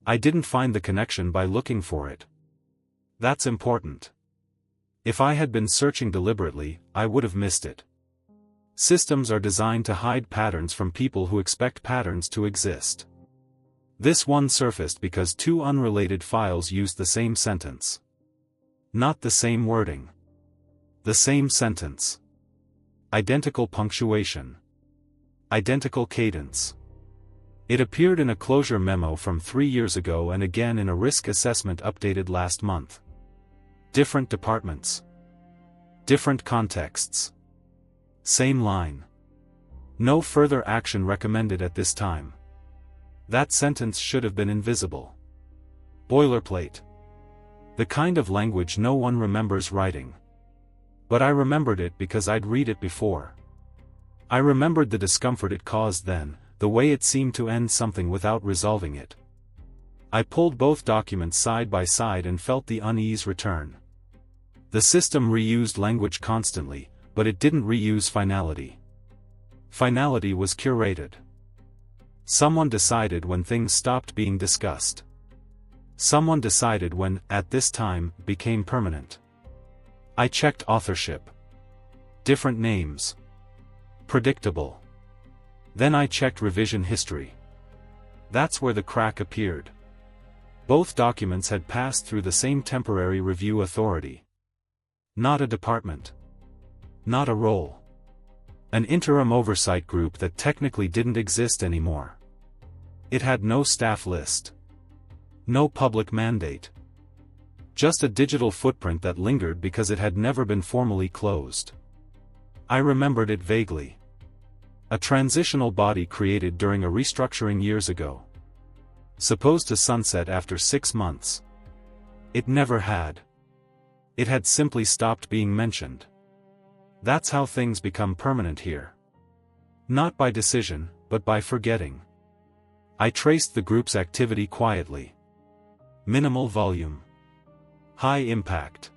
I didn't find the connection by looking for it. That's important. If I had been searching deliberately, I would have missed it. Systems are designed to hide patterns from people who expect patterns to exist. This one surfaced because two unrelated files used the same sentence. Not the same wording. The same sentence. Identical punctuation. Identical cadence. It appeared in a closure memo from 3 years ago and again in a risk assessment updated last month. Different departments. Different contexts. Same line. No further action recommended at this time. That sentence should have been invisible. Boilerplate. The kind of language no one remembers writing. But I remembered it because I'd read it before. I remembered the discomfort it caused then, the way it seemed to end something without resolving it. I pulled both documents side by side and felt the unease return. The system reused language constantly, but it didn't reuse finality. Finality was curated. Someone decided when things stopped being discussed. Someone decided when, at this time, became permanent. I checked authorship. Different names. Predictable. Then I checked revision history. That's where the crack appeared. Both documents had passed through the same temporary review authority. Not a department. Not a role. An interim oversight group that technically didn't exist anymore. It had no staff list. No public mandate. Just a digital footprint that lingered because it had never been formally closed. I remembered it vaguely. A transitional body created during a restructuring years ago. Supposed to sunset after 6 months. It never had. It had simply stopped being mentioned. That's how things become permanent here. Not by decision, but by forgetting. I traced the group's activity quietly. Minimal volume. High impact.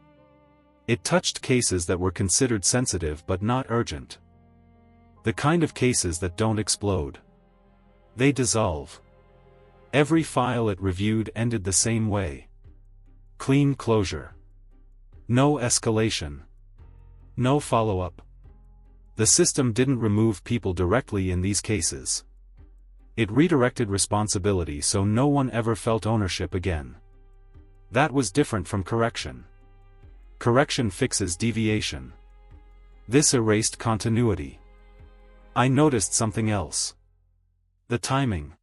It touched cases that were considered sensitive but not urgent. The kind of cases that don't explode. They dissolve. Every file it reviewed ended the same way. Clean closure. No escalation. No follow-up. The system didn't remove people directly in these cases. It redirected responsibility so no one ever felt ownership again. That was different from correction. Correction fixes deviation. This erased continuity. I noticed something else. The timing.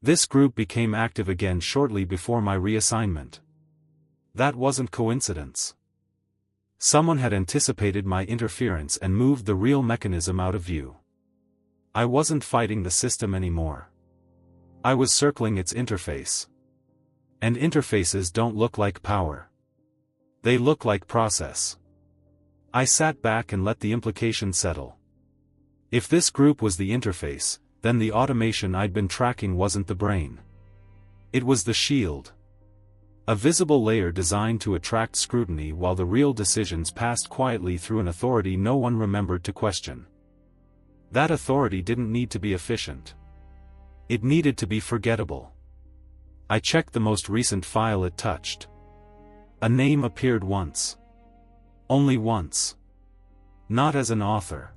This group became active again shortly before my reassignment. That wasn't coincidence. Someone had anticipated my interference and moved the real mechanism out of view. I wasn't fighting the system anymore. I was circling its interface. And interfaces don't look like power. They look like process. I sat back and let the implication settle. If this group was the interface, then the automation I'd been tracking wasn't the brain. It was the shield. A visible layer designed to attract scrutiny while the real decisions passed quietly through an authority no one remembered to question. That authority didn't need to be efficient. It needed to be forgettable. I checked the most recent file it touched. A name appeared once. Only once. Not as an author.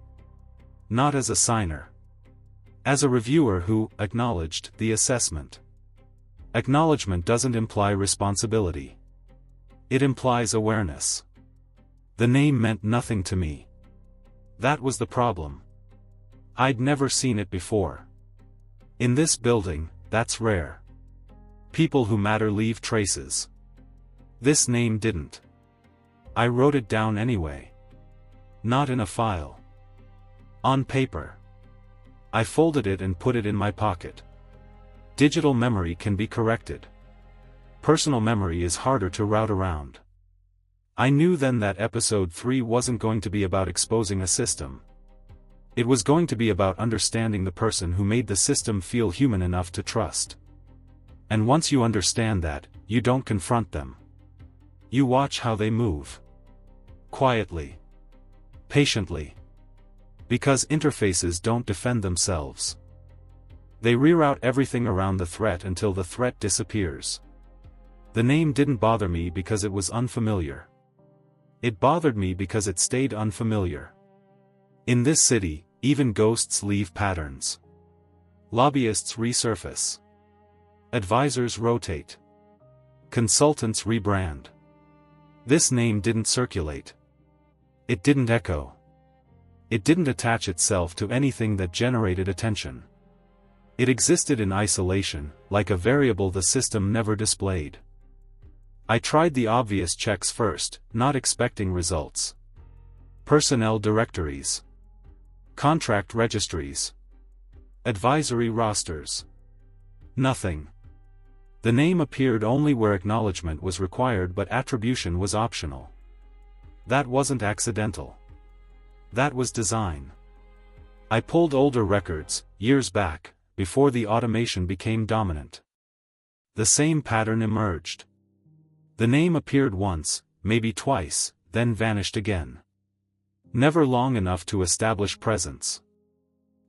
Not as a signer. As a reviewer who acknowledged the assessment. Acknowledgement doesn't imply responsibility. It implies awareness. The name meant nothing to me. That was the problem. I'd never seen it before. In this building, that's rare. People who matter leave traces. This name didn't. I wrote it down anyway. Not in a file. On paper. I folded it and put it in my pocket. Digital memory can be corrected. Personal memory is harder to route around. I knew then that episode 3 wasn't going to be about exposing a system. It was going to be about understanding the person who made the system feel human enough to trust. And once you understand that, you don't confront them. You watch how they move. Quietly. Patiently. Because interfaces don't defend themselves. They reroute everything around the threat until the threat disappears. The name didn't bother me because it was unfamiliar. It bothered me because it stayed unfamiliar. In this city, even ghosts leave patterns. Lobbyists resurface. Advisors rotate. Consultants rebrand. This name didn't circulate. It didn't echo. It didn't attach itself to anything that generated attention. It existed in isolation, like a variable the system never displayed. I tried the obvious checks first, not expecting results. Personnel directories. Contract registries. Advisory rosters. Nothing. The name appeared only where acknowledgement was required but attribution was optional. That wasn't accidental. That was design. I pulled older records, years back, before the automation became dominant. The same pattern emerged. The name appeared once, maybe twice, then vanished again. Never long enough to establish presence.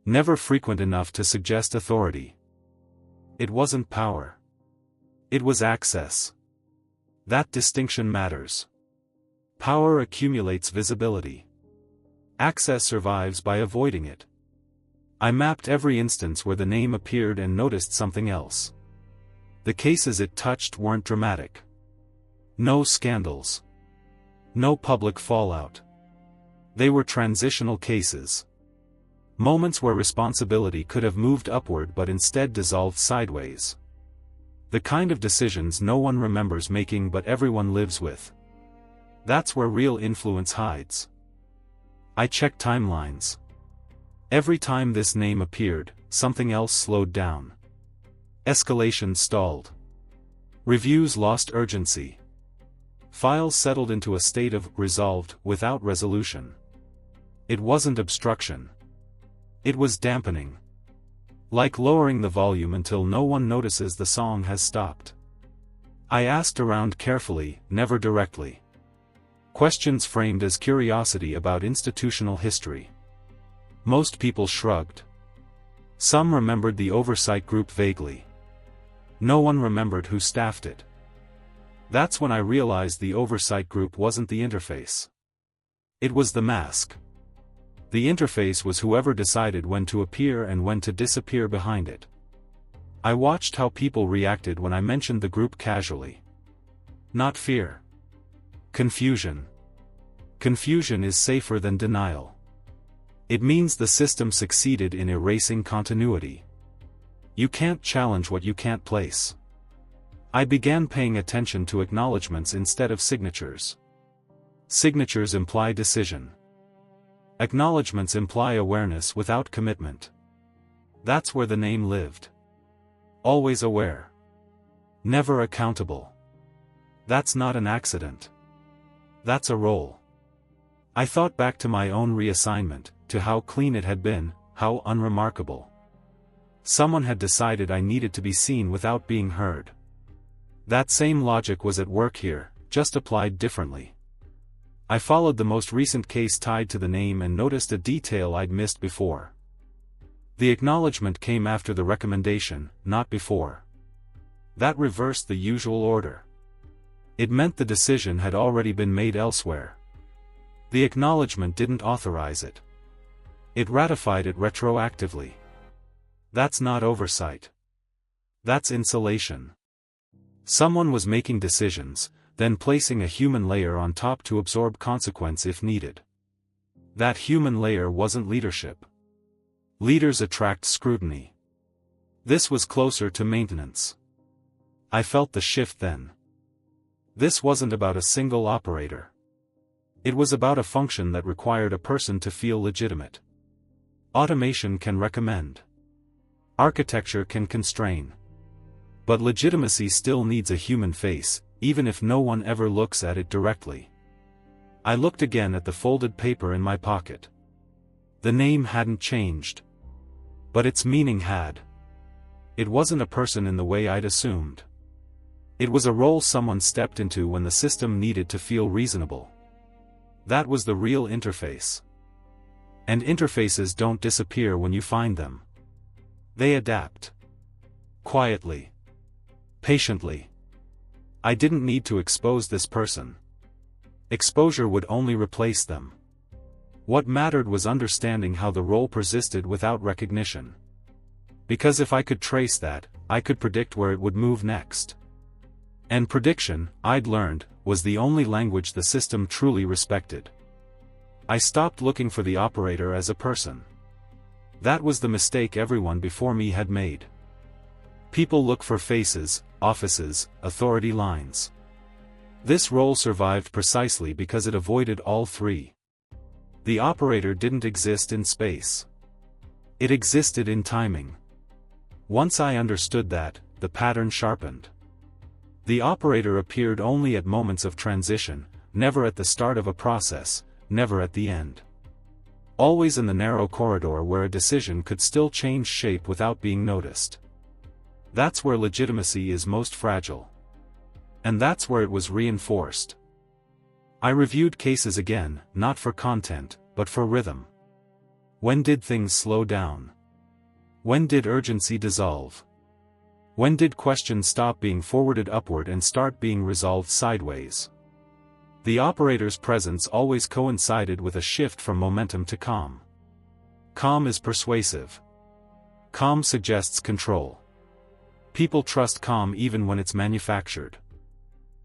Never frequent enough to suggest authority. It wasn't power. It was access. That distinction matters. Power accumulates visibility. Access survives by avoiding it. I mapped every instance where the name appeared and noticed something else. The cases it touched weren't dramatic. No scandals. No public fallout. They were transitional cases. Moments where responsibility could have moved upward but instead dissolved sideways. The kind of decisions no one remembers making but everyone lives with. That's where real influence hides. I checked timelines. Every time this name appeared, something else slowed down. Escalation stalled. Reviews lost urgency. Files settled into a state of resolved without resolution. It wasn't obstruction. It was dampening. Like lowering the volume until no one notices the song has stopped. I asked around carefully, never directly. Questions framed as curiosity about institutional history. Most people shrugged. Some remembered the oversight group vaguely. No one remembered who staffed it. That's when I realized the oversight group wasn't the interface. It was the mask. The interface was whoever decided when to appear and when to disappear behind it. I watched how people reacted when I mentioned the group casually. Not fear. Confusion. Confusion is safer than denial. It means the system succeeded in erasing continuity. You can't challenge what you can't place. I began paying attention to acknowledgements instead of signatures. Signatures imply decision. Acknowledgements imply awareness without commitment. That's where the name lived. Always aware. Never accountable. That's not an accident. That's a role. I thought back to my own reassignment, to how clean it had been, how unremarkable. Someone had decided I needed to be seen without being heard. That same logic was at work here, just applied differently. I followed the most recent case tied to the name and noticed a detail I'd missed before. The acknowledgement came after the recommendation, not before. That reversed the usual order. It meant the decision had already been made elsewhere. The acknowledgement didn't authorize it. It ratified it retroactively. That's not oversight. That's insulation. Someone was making decisions, then placing a human layer on top to absorb consequence if needed. That human layer wasn't leadership. Leaders attract scrutiny. This was closer to maintenance. I felt the shift then. This wasn't about a single operator. It was about a function that required a person to feel legitimate. Automation can recommend. Architecture can constrain. But legitimacy still needs a human face, even if no one ever looks at it directly. I looked again at the folded paper in my pocket. The name hadn't changed. But its meaning had. It wasn't a person in the way I'd assumed. It was a role someone stepped into when the system needed to feel reasonable. That was the real interface. And interfaces don't disappear when you find them. They adapt. Quietly. Patiently. I didn't need to expose this person. Exposure would only replace them. What mattered was understanding how the role persisted without recognition. Because if I could trace that, I could predict where it would move next. And prediction, I'd learned, was the only language the system truly respected. I stopped looking for the operator as a person. That was the mistake everyone before me had made. People look for faces, offices, authority lines. This role survived precisely because it avoided all three. The operator didn't exist in space. It existed in timing. Once I understood that, the pattern sharpened. The operator appeared only at moments of transition, never at the start of a process, never at the end. Always in the narrow corridor where a decision could still change shape without being noticed. That's where legitimacy is most fragile. And that's where it was reinforced. I reviewed cases again, not for content, but for rhythm. When did things slow down? When did urgency dissolve? When did questions stop being forwarded upward and start being resolved sideways? The operator's presence always coincided with a shift from momentum to calm. Calm is persuasive. Calm suggests control. People trust calm even when it's manufactured.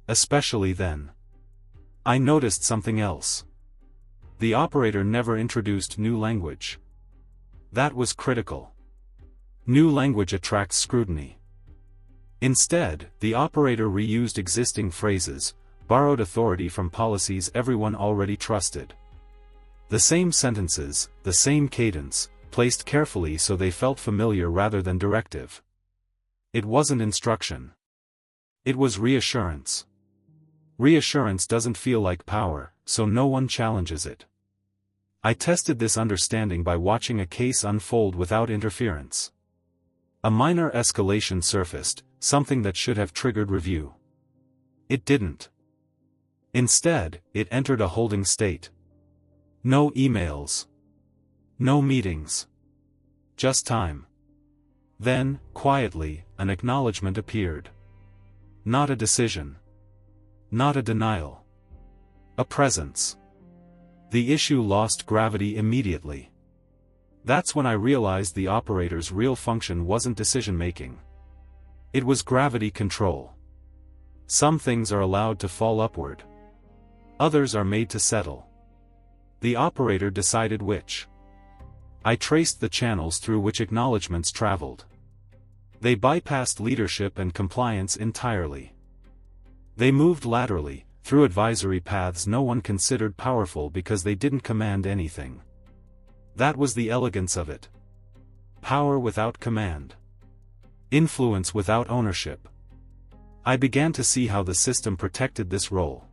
Especially then. I noticed something else. The operator never introduced new language. That was critical. New language attracts scrutiny. Instead, the operator reused existing phrases, borrowed authority from policies everyone already trusted. The same sentences, the same cadence, placed carefully so they felt familiar rather than directive. It wasn't instruction. It was reassurance. Reassurance doesn't feel like power, so no one challenges it. I tested this understanding by watching a case unfold without interference. A minor escalation surfaced, something that should have triggered review. It didn't. Instead, it entered a holding state. No emails. No meetings. Just time. Then, quietly, an acknowledgement appeared. Not a decision. Not a denial. A presence. The issue lost gravity immediately. That's when I realized the operator's real function wasn't decision-making. It was gravity control. Some things are allowed to fall upward. Others are made to settle. The operator decided which. I traced the channels through which acknowledgements traveled. They bypassed leadership and compliance entirely. They moved laterally, through advisory paths no one considered powerful because they didn't command anything. That was the elegance of it. Power without command. Influence without ownership. I began to see how the system protected this role.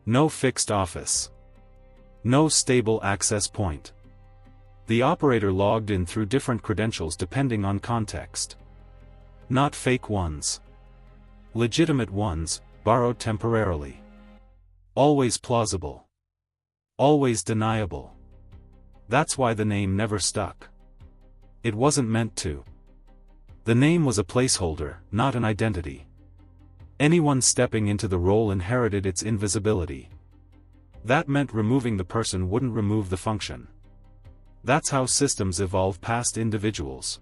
No fixed office. No stable access point. The operator logged in through different credentials depending on context. Not fake ones. Legitimate ones, borrowed temporarily. Always plausible. Always deniable. That's why the name never stuck. It wasn't meant to. The name was a placeholder, not an identity. Anyone stepping into the role inherited its invisibility. That meant removing the person wouldn't remove the function. That's how systems evolve past individuals.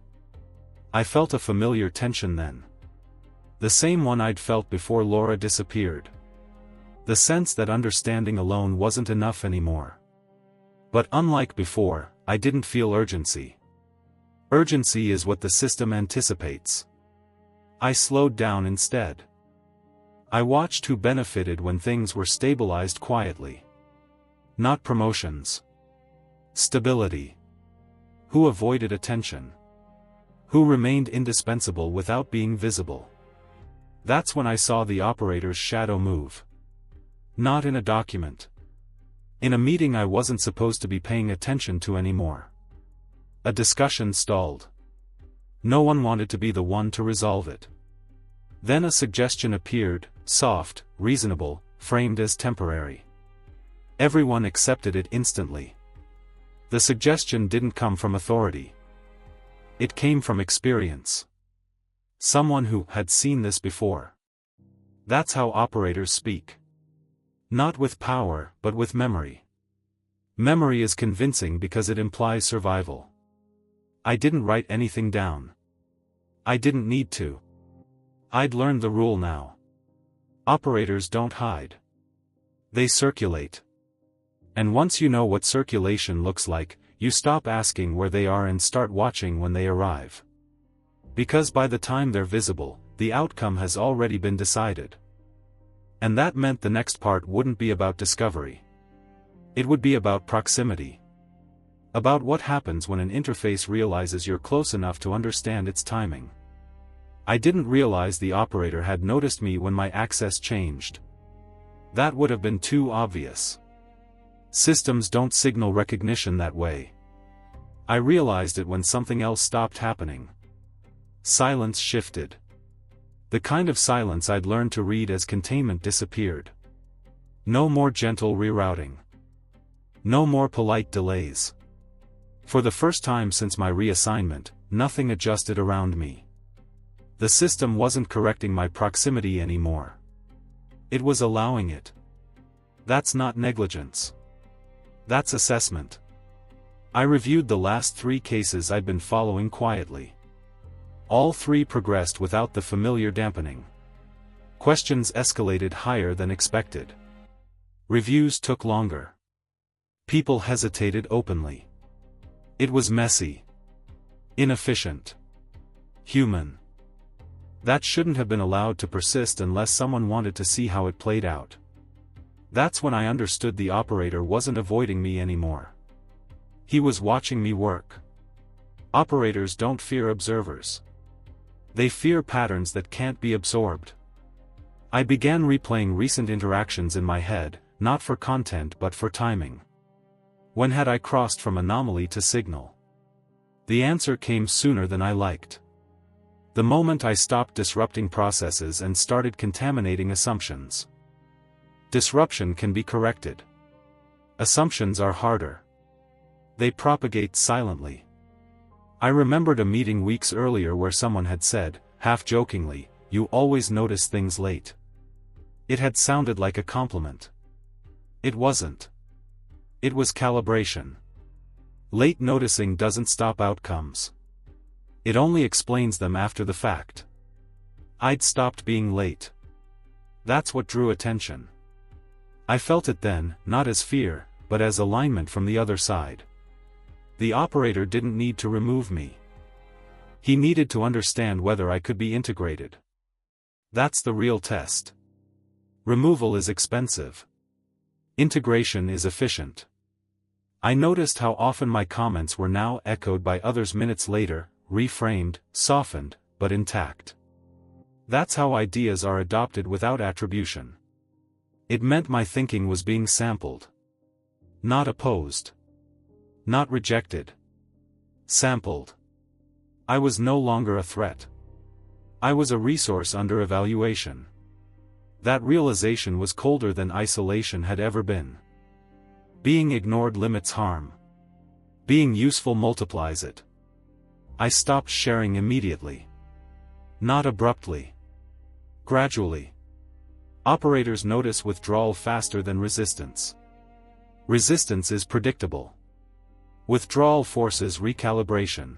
I felt a familiar tension then. The same one I'd felt before Laura disappeared. The sense that understanding alone wasn't enough anymore. But unlike before, I didn't feel urgency. Urgency is what the system anticipates. I slowed down instead. I watched who benefited when things were stabilized quietly. Not promotions. Stability. Who avoided attention. Who remained indispensable without being visible. That's when I saw the operator's shadow move. Not in a document. In a meeting I wasn't supposed to be paying attention to anymore. A discussion stalled. No one wanted to be the one to resolve it. Then a suggestion appeared, soft, reasonable, framed as temporary. Everyone accepted it instantly. The suggestion didn't come from authority. It came from experience. Someone who had seen this before. That's how operators speak. Not with power, but with memory. Memory is convincing because it implies survival. I didn't write anything down. I didn't need to. I'd learned the rule now. Operators don't hide. They circulate. And once you know what circulation looks like, you stop asking where they are and start watching when they arrive. Because by the time they're visible, the outcome has already been decided. And that meant the next part wouldn't be about discovery. It would be about proximity. About what happens when an interface realizes you're close enough to understand its timing. I didn't realize the operator had noticed me when my access changed. That would have been too obvious. Systems don't signal recognition that way. I realized it when something else stopped happening. Silence shifted. The kind of silence I'd learned to read as containment disappeared. No more gentle rerouting. No more polite delays. For the first time since my reassignment, nothing adjusted around me. The system wasn't correcting my proximity anymore. It was allowing it. That's not negligence. That's assessment. I reviewed the last 3 cases I'd been following quietly. All 3 progressed without the familiar dampening. Questions escalated higher than expected. Reviews took longer. People hesitated openly. It was messy. Inefficient. Human. That shouldn't have been allowed to persist unless someone wanted to see how it played out. That's when I understood the operator wasn't avoiding me anymore. He was watching me work. Operators don't fear observers. They fear patterns that can't be absorbed. I began replaying recent interactions in my head, not for content but for timing. When had I crossed from anomaly to signal? The answer came sooner than I liked. The moment I stopped disrupting processes and started contaminating assumptions. Disruption can be corrected. Assumptions are harder. They propagate silently. I remembered a meeting weeks earlier where someone had said, half-jokingly, "You always notice things late." It had sounded like a compliment. It wasn't. It was calibration. Late noticing doesn't stop outcomes. It only explains them after the fact. I'd stopped being late. That's what drew attention. I felt it then, not as fear, but as alignment from the other side. The operator didn't need to remove me. He needed to understand whether I could be integrated. That's the real test. Removal is expensive. Integration is efficient. I noticed how often my comments were now echoed by others minutes later, reframed, softened, but intact. That's how ideas are adopted without attribution. It meant my thinking was being sampled. Not opposed. Not rejected. Sampled. I was no longer a threat. I was a resource under evaluation. That realization was colder than isolation had ever been. Being ignored limits harm. Being useful multiplies it. I stopped sharing immediately. Not abruptly. Gradually. Operators notice withdrawal faster than resistance. Resistance is predictable. Withdrawal forces recalibration.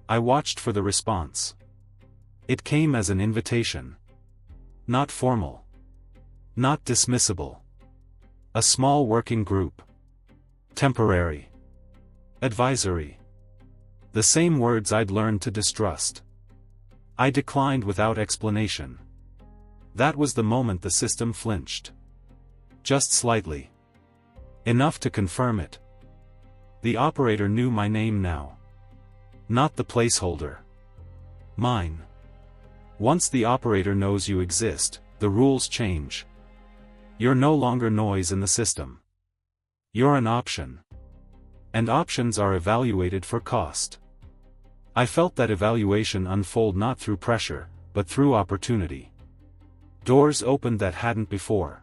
I watched for the response. It came as an invitation. Not formal. Not dismissible. A small working group. Temporary. Advisory. The same words I'd learned to distrust. I declined without explanation. That was the moment the system flinched. Just slightly. Enough to confirm it. The operator knew my name now. Not the placeholder. Mine. Once the operator knows you exist, the rules change. You're no longer noise in the system. You're an option. And options are evaluated for cost. I felt that evaluation unfold not through pressure, but through opportunity. Doors opened that hadn't before.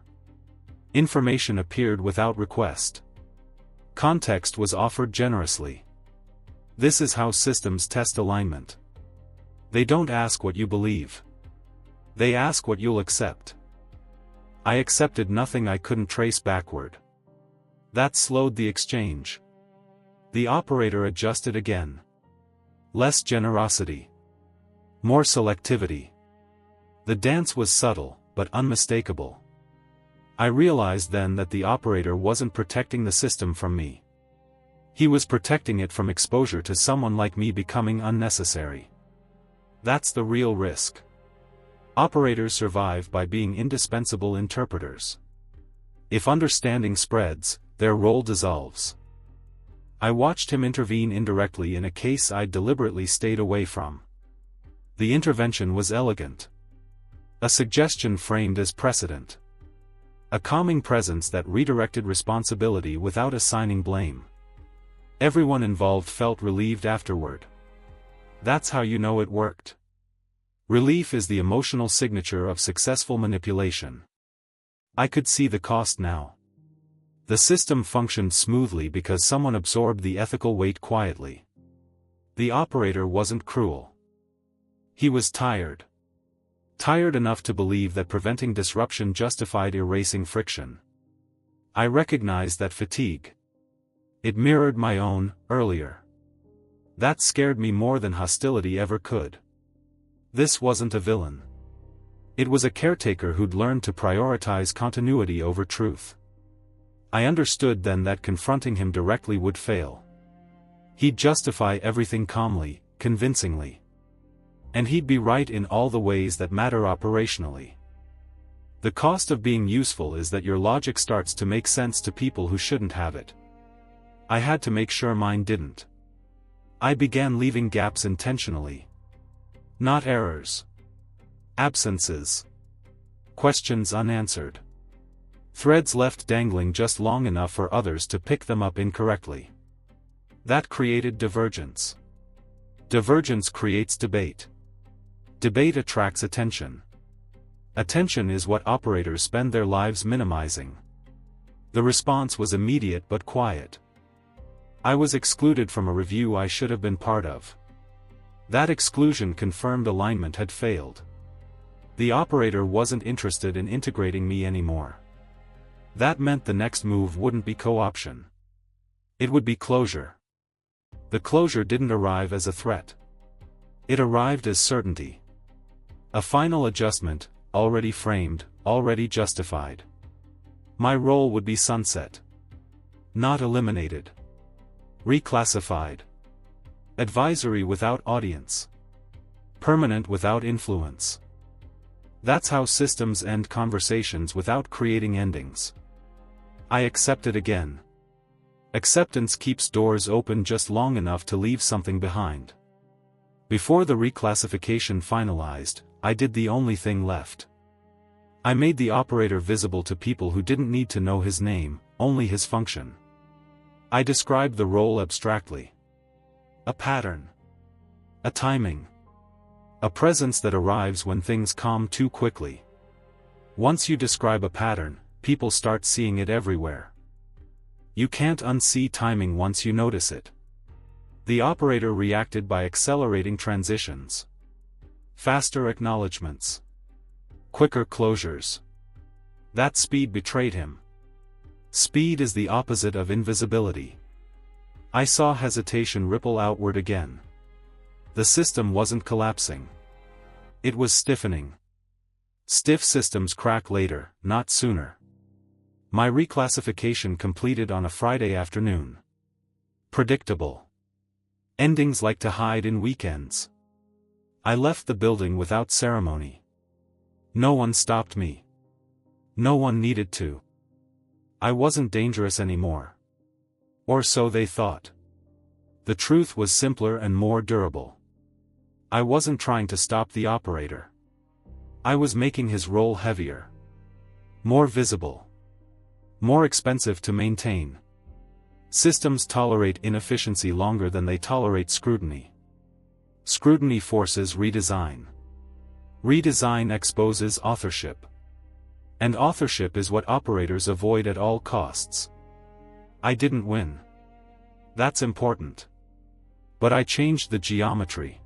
Information appeared without request. Context was offered generously. This is how systems test alignment. They don't ask what you believe. They ask what you'll accept. I accepted nothing I couldn't trace backward. That slowed the exchange. The operator adjusted again. Less generosity. More selectivity. The dance was subtle, but unmistakable. I realized then that the operator wasn't protecting the system from me. He was protecting it from exposure to someone like me becoming unnecessary. That's the real risk. Operators survive by being indispensable interpreters. If understanding spreads, their role dissolves. I watched him intervene indirectly in a case I'd deliberately stayed away from. The intervention was elegant. A suggestion framed as precedent. A calming presence that redirected responsibility without assigning blame. Everyone involved felt relieved afterward. That's how you know it worked. Relief is the emotional signature of successful manipulation. I could see the cost now. The system functioned smoothly because someone absorbed the ethical weight quietly. The operator wasn't cruel. He was tired. Tired enough to believe that preventing disruption justified erasing friction. I recognized that fatigue. It mirrored my own, earlier. That scared me more than hostility ever could. This wasn't a villain. It was a caretaker who'd learned to prioritize continuity over truth. I understood then that confronting him directly would fail. He'd justify everything calmly, convincingly. And he'd be right in all the ways that matter operationally. The cost of being useful is that your logic starts to make sense to people who shouldn't have it. I had to make sure mine didn't. I began leaving gaps intentionally. Not errors. Absences. Questions unanswered. Threads left dangling just long enough for others to pick them up incorrectly. That created divergence. Divergence creates debate. Debate attracts attention. Attention is what operators spend their lives minimizing. The response was immediate but quiet. I was excluded from a review I should have been part of. That exclusion confirmed alignment had failed. The operator wasn't interested in integrating me anymore. That meant the next move wouldn't be co-option. It would be closure. The closure didn't arrive as a threat. It arrived as certainty. A final adjustment, already framed, already justified. My role would be sunset. Not eliminated. Reclassified. Advisory without audience. Permanent without influence. That's how systems end conversations without creating endings. I accepted again. Acceptance keeps doors open just long enough to leave something behind. Before the reclassification finalized, I did the only thing left. I made the operator visible to people who didn't need to know his name, only his function. I described the role abstractly. A pattern. A timing. A presence that arrives when things calm too quickly. Once you describe a pattern, people start seeing it everywhere. You can't unsee timing once you notice it. The operator reacted by accelerating transitions. Faster acknowledgements. Quicker closures. That speed betrayed him. Speed is the opposite of invisibility. I saw hesitation ripple outward again. The system wasn't collapsing. It was stiffening. Stiff systems crack later, not sooner. My reclassification completed on a Friday afternoon. Predictable. Endings like to hide in weekends. I left the building without ceremony. No one stopped me. No one needed to. I wasn't dangerous anymore. Or so they thought. The truth was simpler and more durable. I wasn't trying to stop the operator. I was making his role heavier. More visible. More expensive to maintain. Systems tolerate inefficiency longer than they tolerate scrutiny. Scrutiny forces redesign. Redesign exposes authorship. And authorship is what operators avoid at all costs. I didn't win. That's important. But I changed the geometry.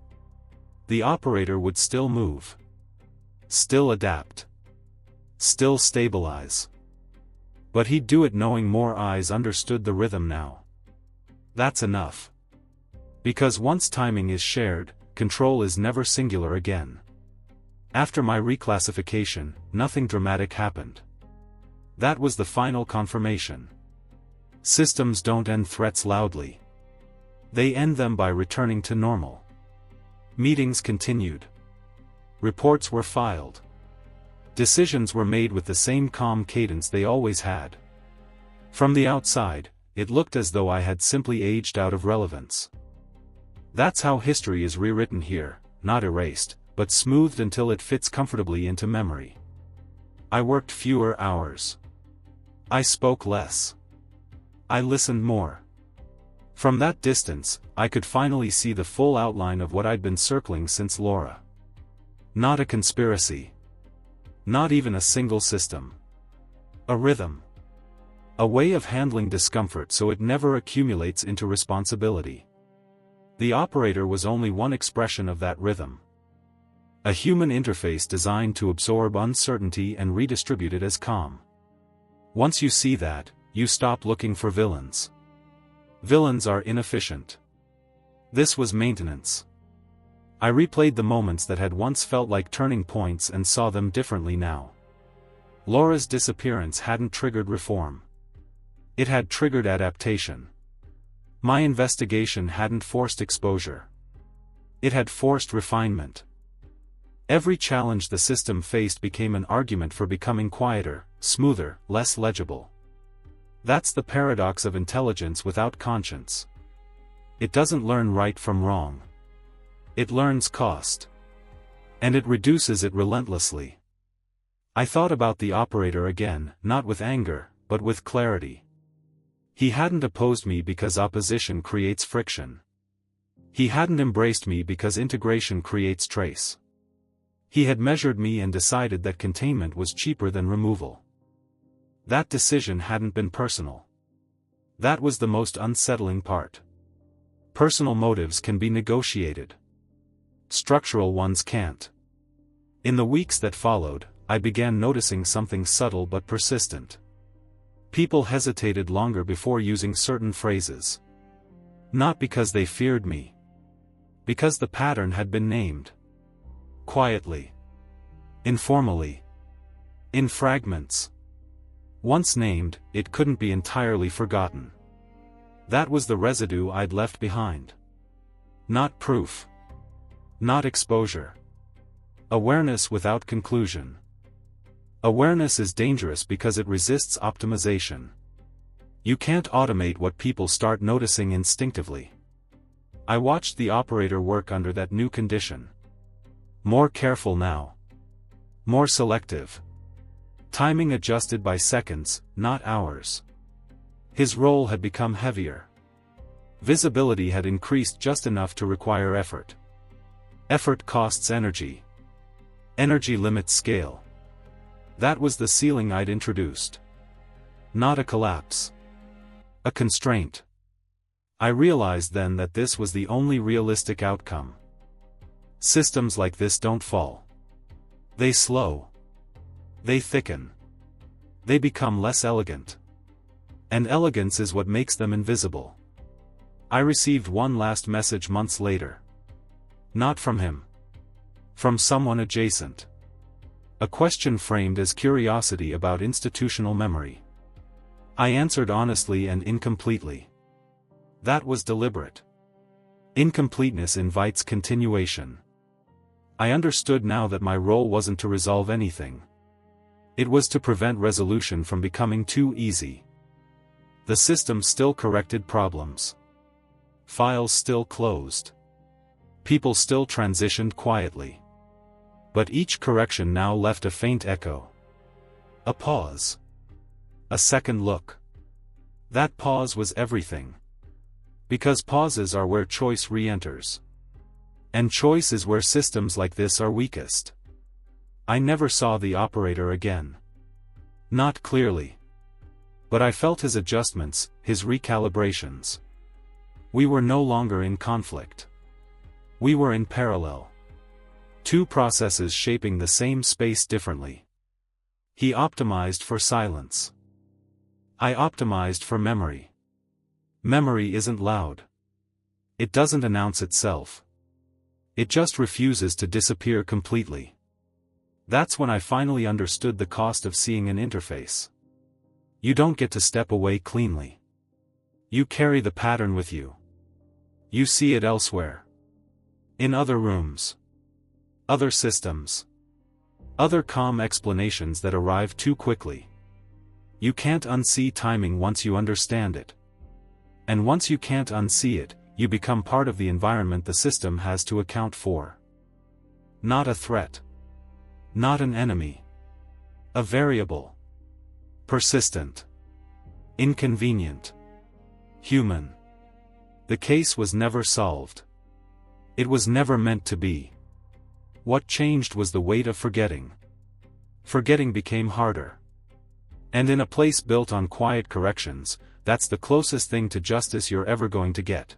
The operator would still move. Still adapt. Still stabilize. But he'd do it knowing more eyes understood the rhythm now. That's enough. Because once timing is shared, control is never singular again. After my reclassification, nothing dramatic happened. That was the final confirmation. Systems don't end threats loudly. They end them by returning to normal. Meetings continued. Reports were filed. Decisions were made with the same calm cadence they always had. From the outside, it looked as though I had simply aged out of relevance. That's how history is rewritten here, not erased, but smoothed until it fits comfortably into memory. I worked fewer hours. I spoke less. I listened more. From that distance, I could finally see the full outline of what I'd been circling since Laura. Not a conspiracy. Not even a single system. A rhythm. A way of handling discomfort so it never accumulates into responsibility. The operator was only one expression of that rhythm. A human interface designed to absorb uncertainty and redistribute it as calm. Once you see that, you stop looking for villains. Villains are inefficient. This was maintenance. I replayed the moments that had once felt like turning points and saw them differently now. Laura's disappearance hadn't triggered reform. It had triggered adaptation. My investigation hadn't forced exposure. It had forced refinement. Every challenge the system faced became an argument for becoming quieter, smoother, less legible. That's the paradox of intelligence without conscience. It doesn't learn right from wrong. It learns cost. And it reduces it relentlessly. I thought about the operator again, not with anger, but with clarity. He hadn't opposed me because opposition creates friction. He hadn't embraced me because integration creates trace. He had measured me and decided that containment was cheaper than removal. That decision hadn't been personal. That was the most unsettling part. Personal motives can be negotiated. Structural ones can't. In the weeks that followed, I began noticing something subtle but persistent. People hesitated longer before using certain phrases. Not because they feared me. Because the pattern had been named. Quietly. Informally. In fragments. Once named, it couldn't be entirely forgotten. That was the residue I'd left behind. Not proof. Not exposure. Awareness without conclusion. Awareness is dangerous because it resists optimization. You can't automate what people start noticing instinctively. I watched the operator work under that new condition. More careful now. More selective. Timing adjusted by seconds, not hours. His role had become heavier. Visibility had increased just enough to require effort. Effort costs energy. Energy limits scale. That was the ceiling I'd introduced. Not a collapse. A constraint. I realized then that this was the only realistic outcome. Systems like this don't fall. They slow. They thicken. They become less elegant. And elegance is what makes them invisible. I received one last message months later. Not from him. From someone adjacent. A question framed as curiosity about institutional memory. I answered honestly and incompletely. That was deliberate. Incompleteness invites continuation. I understood now that my role wasn't to resolve anything. It was to prevent resolution from becoming too easy. The system still corrected problems. Files still closed. People still transitioned quietly. But each correction now left a faint echo. A pause. A second look. That pause was everything. Because pauses are where choice re-enters. And choice is where systems like this are weakest. I never saw the operator again. Not clearly. But I felt his adjustments, his recalibrations. We were no longer in conflict. We were in parallel. Two processes shaping the same space differently. He optimized for silence. I optimized for memory. Memory isn't loud. It doesn't announce itself. It just refuses to disappear completely. That's when I finally understood the cost of seeing an interface. You don't get to step away cleanly. You carry the pattern with you. You see it elsewhere. In other rooms. Other systems. Other calm explanations that arrive too quickly. You can't unsee timing once you understand it. And once you can't unsee it, you become part of the environment the system has to account for. Not a threat. Not an enemy. A variable. Persistent. Inconvenient. Human. The case was never solved. It was never meant to be. What changed was the weight of forgetting. Forgetting became harder. And in a place built on quiet corrections, that's the closest thing to justice you're ever going to get.